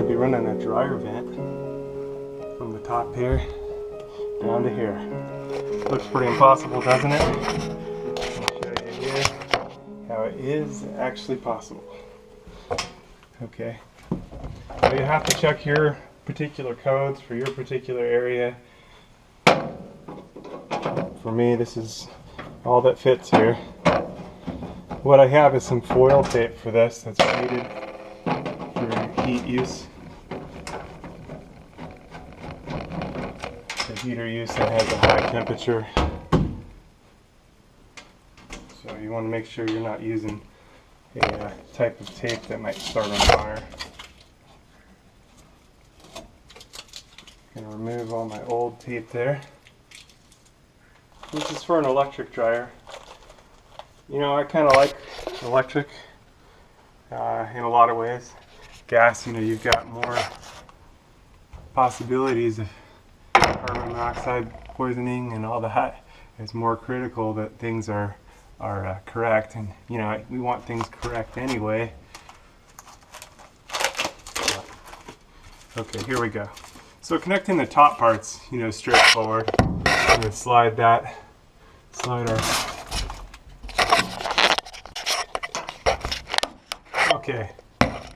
going to be running a dryer vent from the top here down to here. Looks pretty impossible, doesn't it? I'll show you here how it is actually possible. Okay, so you have to check your particular codes for your particular area. For me, this is all that fits here. What I have is some foil tape for this that's rated for heat use. The heater use that has a high temperature. So you want to make sure you're not using a type of tape that might start on fire. I'm going to remove all my old tape there. This is for an electric dryer. You know, I kind of like electric in a lot of ways. Gas, you know, you've got more possibilities of carbon monoxide poisoning and all that. It's more critical that things are correct, and you know, we want things correct anyway. Okay, here we go. So connecting the top parts, you know, straightforward. I'm going to slide our okay,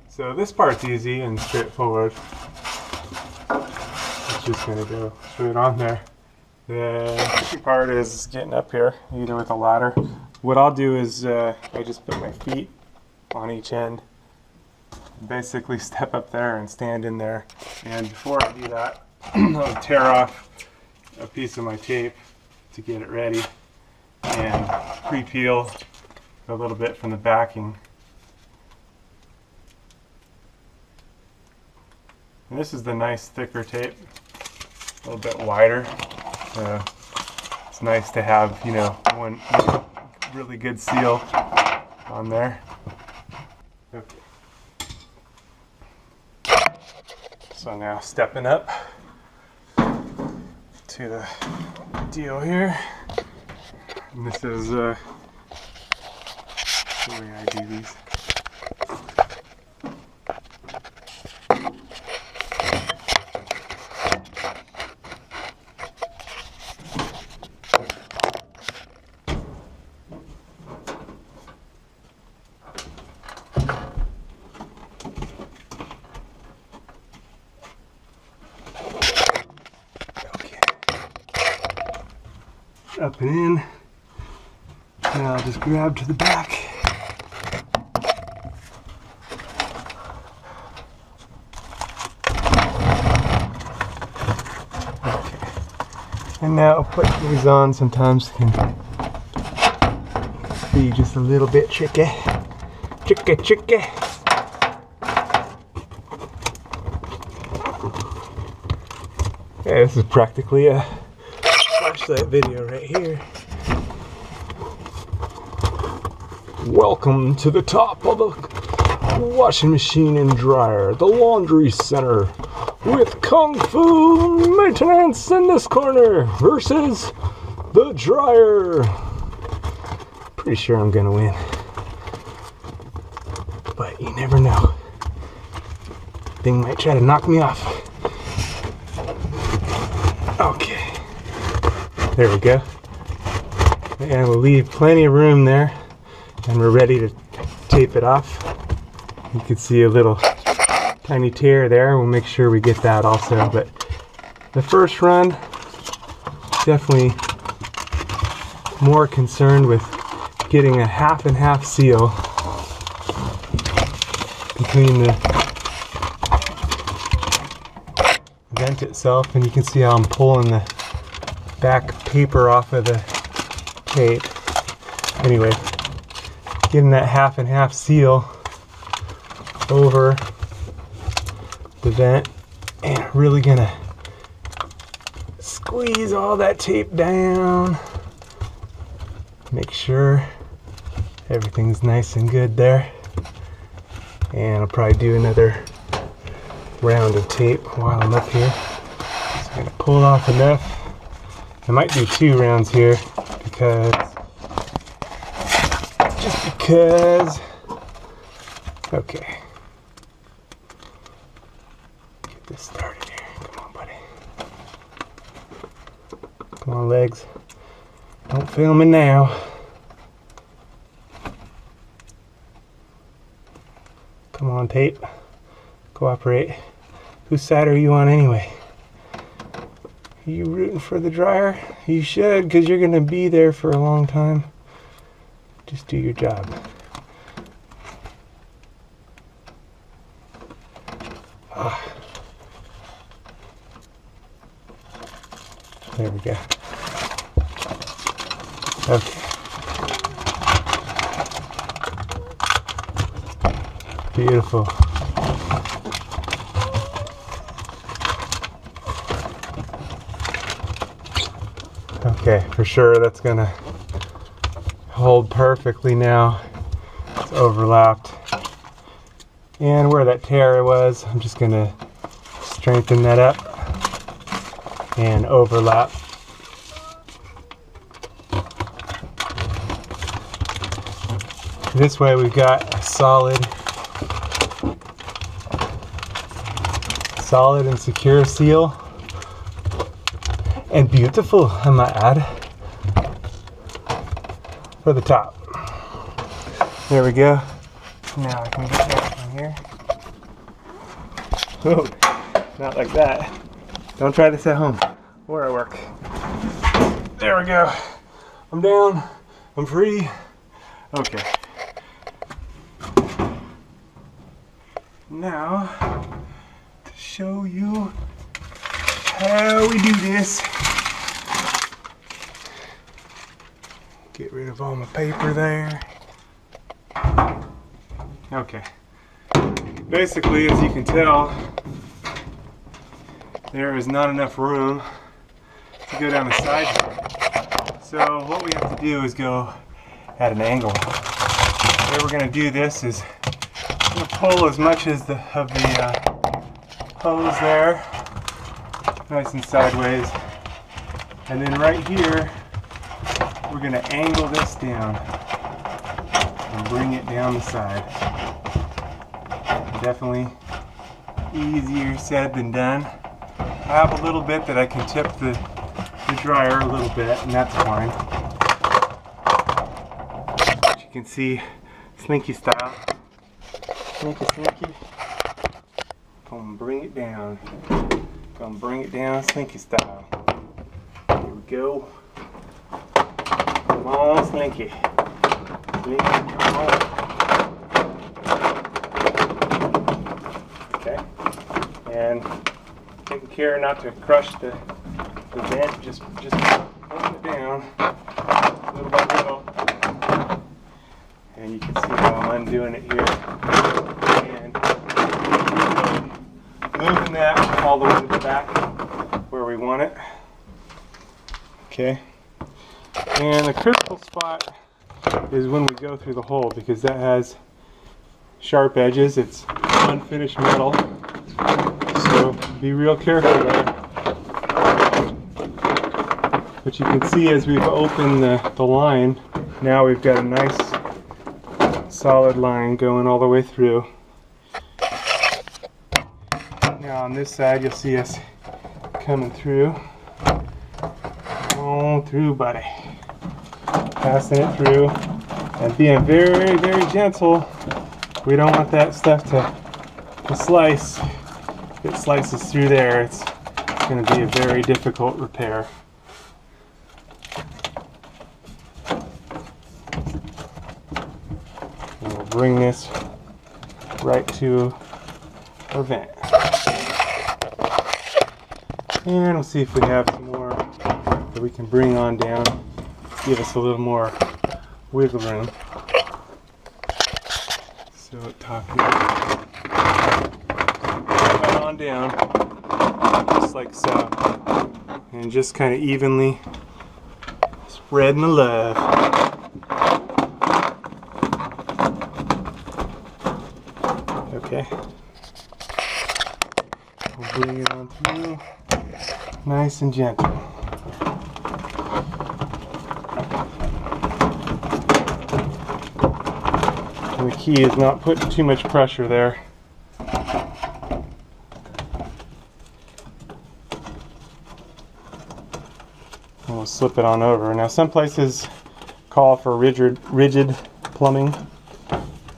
so this part's easy and straightforward. It's just going to go straight on there. The tricky part is getting up here, either with a ladder. What I'll do is I just put my feet on each end, basically step up there and stand in there. And before I do that, I'll tear off a piece of my tape to get it ready and pre-peel a little bit from the backing. And this is the nice thicker tape, a little bit wider. It's nice to have, you know, one really good seal on there. Okay. So now stepping up to the deal here. And this is the way I do these. Up and in. Now I'll just grab to the back. Okay. And now put these on sometimes can be just a little bit tricky. Tricky. Yeah, this is practically a flashlight video right here. Welcome to the top of the washing machine and dryer, the laundry center, with Kung Fu maintenance in this corner versus the dryer. Pretty sure I'm gonna win, but you never know. Thing might try to knock me off. Okay. There we go. And we'll leave plenty of room there, and we're ready to tape it off. You can see a little tiny tear there. We'll make sure we get that also. But the first run, definitely more concerned with getting a half and half seal between the vent itself, and you can see how I'm pulling the back paper off of the tape. Anyway, getting that half and half seal over the vent and really gonna squeeze all that tape down. Make sure everything's nice and good there. And I'll probably do another round of tape while I'm up here. So I'm gonna pull off enough. I might do 2 rounds here just because. Okay. get this started here. Come on, buddy. Come on, legs. Don't film me now. Come on, tape. Cooperate. Whose side are you on anyway? Are you rooting for the dryer? You should, because you're going to be there for a long time. Just do your job. Ah. There we go. Okay. Beautiful. Okay, for sure that's gonna hold perfectly now. It's overlapped. And where that tear was, I'm just gonna strengthen that up and overlap. This way we've got a solid and secure seal. And beautiful, I might add, for the top. There we go. Now I can get that from here. Oh, not like that. Don't try this at home or at work. There we go. I'm down. I'm free. Okay. Now, to show you how we do this. Get rid of all my paper there. Okay. Basically, as you can tell, there is not enough room to go down the side here. So what we have to do is go at an angle. The way we're going to do this is I'm going to pull as much as of the hose there, nice and sideways, and then right here we're going to angle this down and bring it down the side. Definitely easier said than done. I have a little bit that I can tip the dryer a little bit, and that's fine. As you can see, slinky style. Slinky, slinky. Gonna bring it down. Gonna bring it down slinky style. Here we go. Come on, slinky. Slinky, come on. Okay. And taking care not to crush the vent, just putting it down little by little. And you can see how I'm undoing it here. And moving that all the way to the back where we want it. Okay. And the critical spot is when we go through the hole, because that has sharp edges. It's unfinished metal. So be real careful there. But you can see as we've opened the line, now we've got a nice solid line going all the way through. Now on this side you'll see us coming through. On through, buddy. Passing it through and being very, very gentle. We don't want that stuff to slice. If it slices through there, it's going to be a very difficult repair. And we'll bring this right to our vent. And we'll see if we have some more that we can bring on down, give us a little more wiggle room. So top here, right on down, just like so, and just kind of evenly spreading the love. Okay, we'll bring it on through, nice and gentle. The key is not putting too much pressure there. we'll slip it on over. Now some places call for rigid plumbing,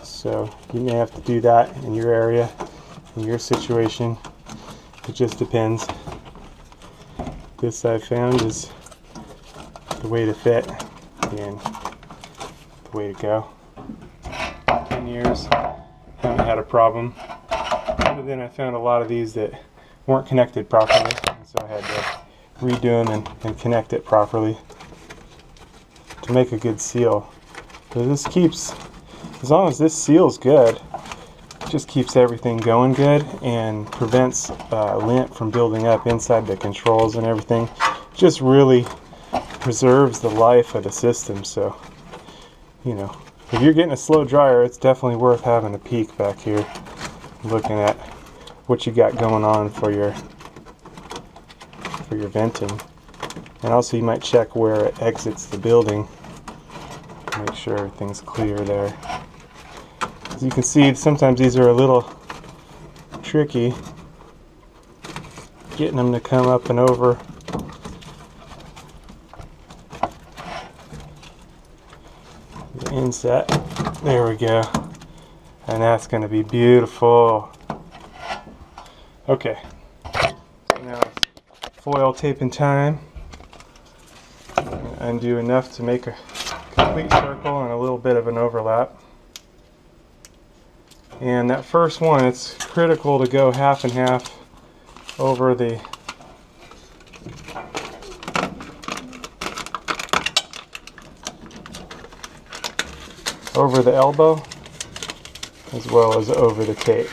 so you may have to do that in your area, in your situation. It just depends. This I've found is the way to fit and the way to go. 10 years, haven't had a problem. Other than I found a lot of these that weren't connected properly, and so I had to redo them and connect it properly to make a good seal. So this keeps, as long as this seal's good, it just keeps everything going good and prevents lint from building up inside the controls and everything. It just really preserves the life of the system. So, you know, if you're getting a slow dryer, it's definitely worth having a peek back here, looking at what you got going on for your venting. And also you might check where it exits the building. Make sure everything's clear there. As you can see, sometimes these are a little tricky, getting them to come up and over. The inset. There we go. And that's going to be beautiful. Okay. So now foil taping time. I'm going to undo enough to make a complete circle and a little bit of an overlap. And that first one, it's critical to go half and half over the elbow as well as over the tape.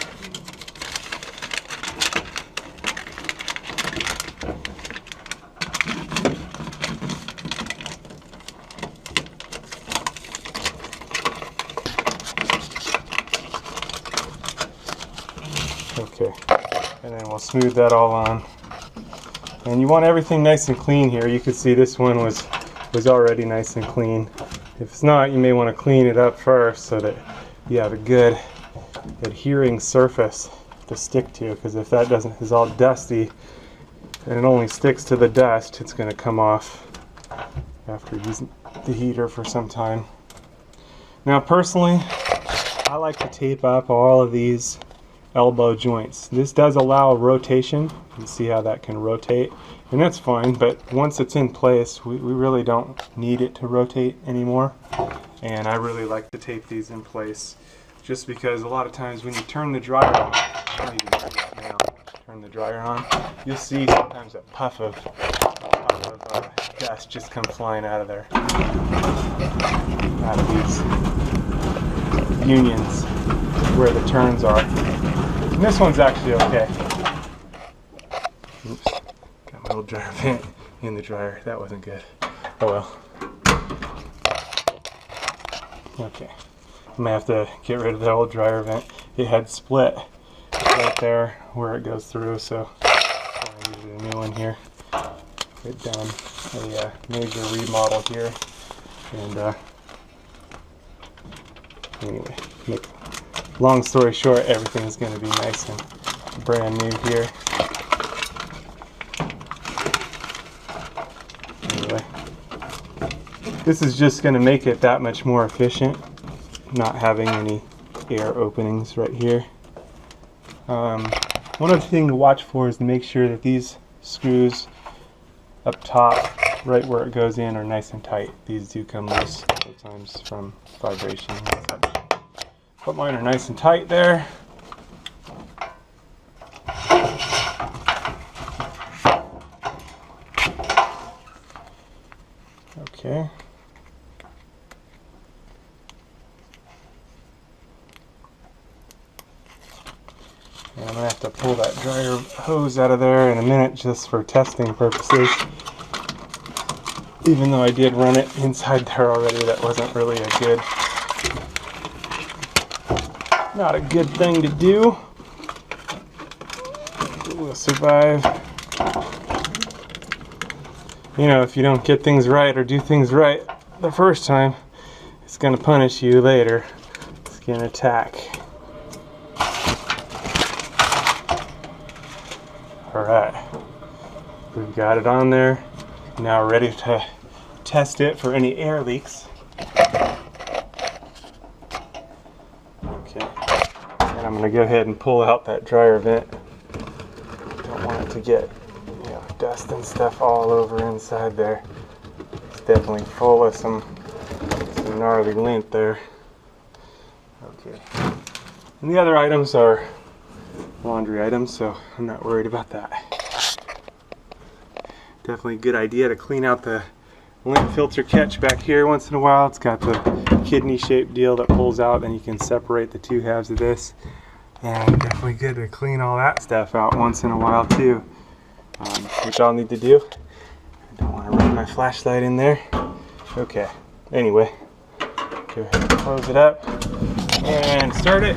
Okay, and then we'll smooth that all on. And you want everything nice and clean here. You can see this one was already nice and clean. If it's not, you may want to clean it up first so that you have a good adhering surface to stick to, because if that is all dusty and it only sticks to the dust, it's going to come off after using the heater for some time. Now personally, I like to tape up all of these elbow joints. This does allow rotation. You can see how that can rotate, and that's fine, but once it's in place, we really don't need it to rotate anymore. And I really like to tape these in place, just because a lot of times when you turn the dryer on, turn the dryer on, you'll see sometimes a puff of dust just come flying out of there, out of these unions where the turns are. And this one's actually okay. Oops, got my old dryer vent in the dryer. That wasn't good. Oh well. Okay, I'm gonna have to get rid of the old dryer vent. It had split right there where it goes through, so I needed a new one here. We've done a major remodel here, and anyway, long story short, everything's going to be nice and brand new here. Anyway, this is just going to make it that much more efficient, not having any air openings right here. One other thing to watch for is to make sure that these screws up top, right where it goes in, are nice and tight. These do come loose sometimes from vibration and such. But mine are nice and tight there. Okay. And I'm going to have to pull that dryer hose out of there in a minute just for testing purposes. Even though I did run it inside there already, that wasn't really not a good thing to do. We'll survive. You know, if you don't get things right or do things right the first time, it's going to punish you later. It's going to attack. Alright, we've got it on there. Now ready to test it for any air leaks. Okay, and I'm going to go ahead and pull out that dryer vent. Don't want it to get, you know, dust and stuff all over inside there. It's definitely full of some gnarly lint there. Okay, and the other items are laundry items, so I'm not worried about that. Definitely a good idea to clean out the lint filter catch back here once in a while. It's got the kidney shaped deal that pulls out, and you can separate the two halves of this. And definitely good to clean all that stuff out once in a while too, which I'll need to do. I don't want to run my flashlight in there. Okay, anyway, go ahead and close it up and start it.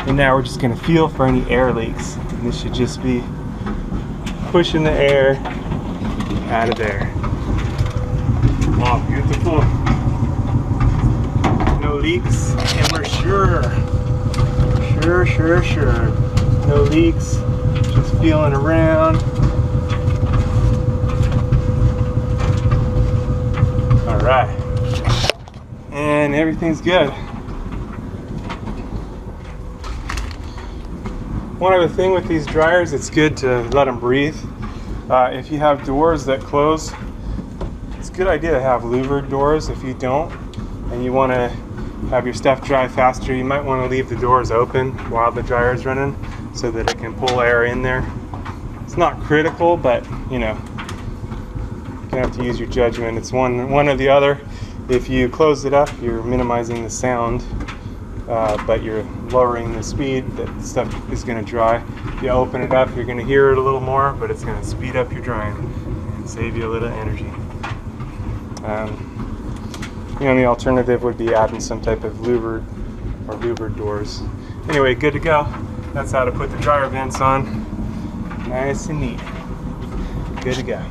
And now we're just going to feel for any air leaks. And this should just be pushing the air out of there. Oh, beautiful. No leaks, and we're sure. No leaks. Just feeling around. All right. And everything's good. One other thing with these dryers, it's good to let them breathe. If you have doors that close, it's a good idea to have louvered doors. If you don't, and you want to have your stuff dry faster, you might want to leave the doors open while the dryer is running so that it can pull air in there. It's not critical, but you know, you have to use your judgment. It's one or the other. If you close it up, you're minimizing the sound, but you're lowering the speed that stuff is going to dry. If you open it up, you're going to hear it a little more, but it's going to speed up your drying and save you a little energy. The only alternative would be adding some type of louvered doors. Anyway, good to go. That's how to put the dryer vents on. Nice and neat. Good to go.